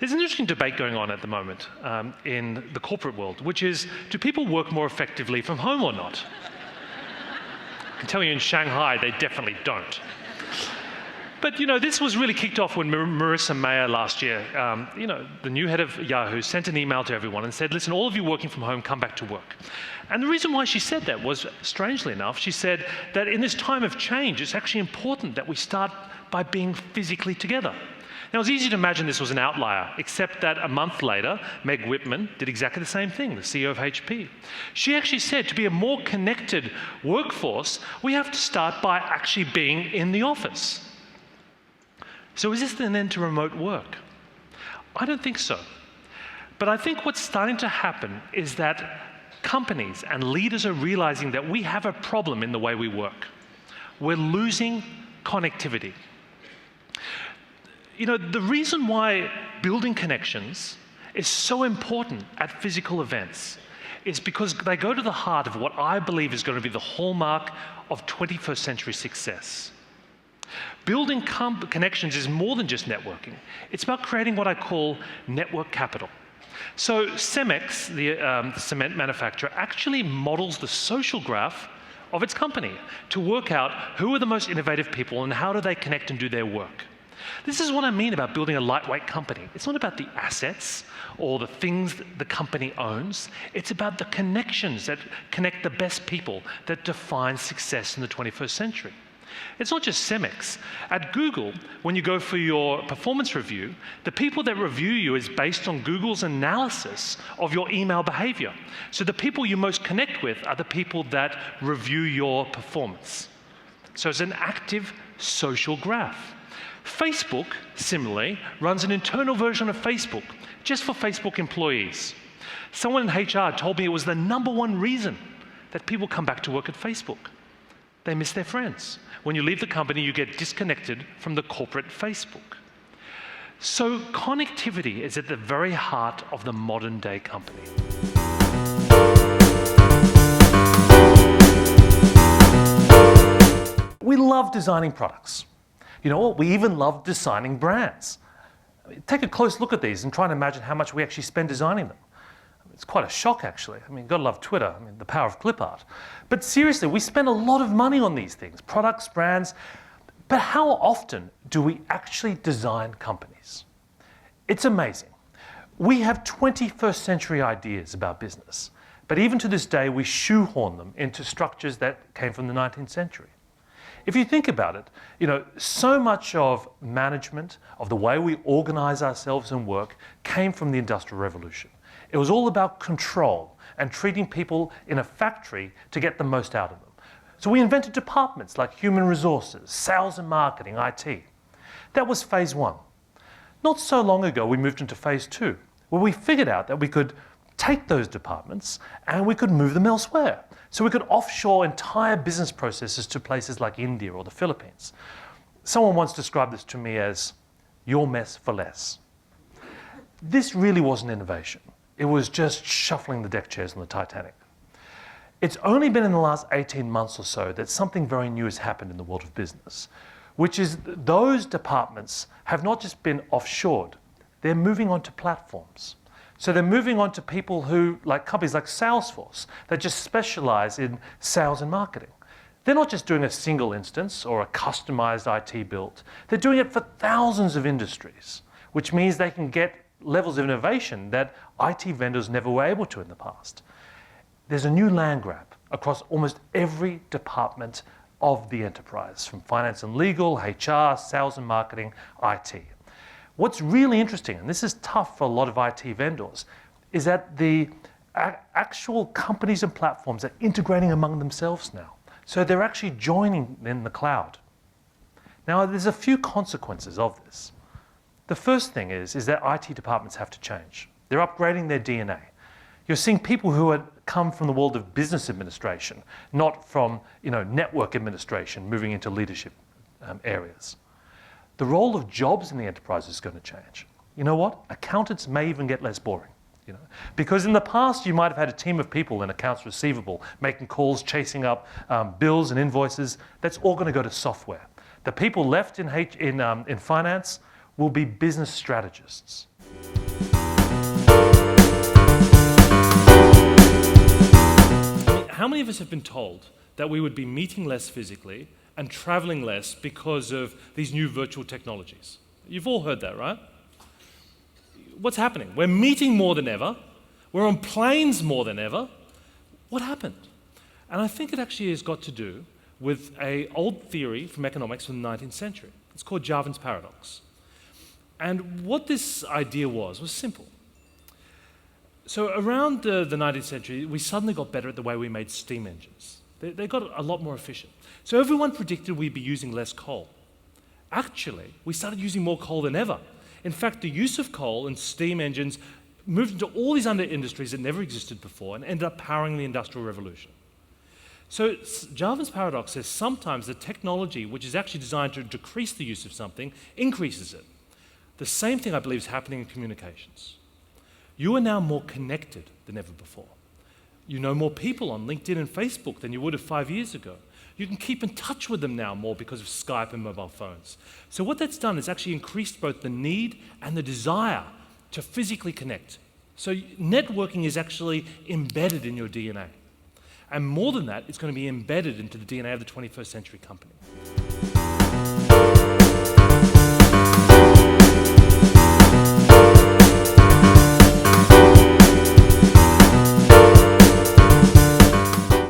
There's an interesting debate going on at the moment in the corporate world, which is, do people work more effectively from home or not? I can tell you in Shanghai, they definitely don't. But, this was really kicked off when Marissa Mayer last year, the new head of Yahoo, sent an email to everyone and said, listen, all of you working from home, come back to work. And the reason why she said that was, strangely enough, she said that in this time of change, it's actually important that we start by being physically together. Now, it's easy to imagine this was an outlier, except that a month later, Meg Whitman did exactly the same thing, the CEO of HP. She actually said to be a more connected workforce, we have to start by actually being in the office. So is this an end to remote work? I don't think so. But I think what's starting to happen is that companies and leaders are realizing that we have a problem in the way we work. We're losing connectivity. The reason why building connections is so important at physical events is because they go to the heart of what I believe is going to be the hallmark of 21st century success. Building connections is more than just networking. It's about creating what I call network capital. So Cemex, the cement manufacturer, actually models the social graph of its company to work out who are the most innovative people and how do they connect and do their work. This is what I mean about building a lightweight company. It's not about the assets or the things that the company owns. It's about the connections that connect the best people that define success in the 21st century. It's not just Cemex. At Google, when you go for your performance review, the people that review you is based on Google's analysis of your email behavior. So the people you most connect with are the people that review your performance. So it's an active social graph. Facebook, similarly, runs an internal version of Facebook just for Facebook employees. Someone in HR told me it was the #1 reason that people come back to work at Facebook. They miss their friends. When you leave the company, you get disconnected from the corporate Facebook. So connectivity is at the very heart of the modern day company. We love designing products. You know what? We even love designing brands. Take a close look at these and try and imagine how much we actually spend designing them. It's quite a shock, actually. Gotta love Twitter, the power of clip art. But seriously, we spend a lot of money on these things, products, brands. But how often do we actually design companies? It's amazing. We have 21st century ideas about business, but even to this day, we shoehorn them into structures that came from the 19th century. If you think about it, so much of management, of the way we organize ourselves and work, came from the Industrial Revolution. It was all about control and treating people in a factory to get the most out of them. So we invented departments like human resources, sales and marketing, IT. That was phase 1. Not so long ago, we moved into phase 2, where we figured out that we could take those departments and we could move them elsewhere. So we could offshore entire business processes to places like India or the Philippines. Someone once described this to me as your mess for less. This really wasn't innovation. It was just shuffling the deck chairs on the Titanic. It's only been in the last 18 months or so that something very new has happened in the world of business, which is those departments have not just been offshored, they're moving on to platforms. So they're moving on to people who, like companies like Salesforce, that just specialize in sales and marketing. They're not just doing a single instance or a customized IT build. They're doing it for thousands of industries, which means they can get levels of innovation that IT vendors never were able to in the past. There's a new land grab across almost every department of the enterprise, from finance and legal, HR, sales and marketing, IT. What's really interesting, and this is tough for a lot of IT vendors, is that the actual companies and platforms are integrating among themselves now. So they're actually joining in the cloud. Now, there's a few consequences of this. The first thing is that IT departments have to change. They're upgrading their DNA. You're seeing people who come from the world of business administration, not from network administration, moving into leadership areas. The role of jobs in the enterprise is going to change. You know what? Accountants may even get less boring. Because in the past, you might have had a team of people in accounts receivable, making calls, chasing up bills and invoices. That's all going to go to software. The people left in finance will be business strategists. How many of us have been told that we would be meeting less physically and traveling less because of these new virtual technologies? You've all heard that, right? What's happening? We're meeting more than ever. We're on planes more than ever. What happened? And I think it actually has got to do with an old theory from economics from the 19th century. It's called Jarvin's paradox. And what this idea was simple. So around the 19th century, we suddenly got better at the way we made steam engines. They got a lot more efficient. So everyone predicted we'd be using less coal. Actually, we started using more coal than ever. In fact, the use of coal and steam engines moved into all these under industries that never existed before and ended up powering the Industrial Revolution. So Jarvin's paradox says sometimes the technology, which is actually designed to decrease the use of something, increases it. The same thing, I believe, is happening in communications. You are now more connected than ever before. You know more people on LinkedIn and Facebook than you would have 5 years ago. You can keep in touch with them now more because of Skype and mobile phones. So what that's done is actually increased both the need and the desire to physically connect. So networking is actually embedded in your DNA. And more than that, it's going to be embedded into the DNA of the 21st century company.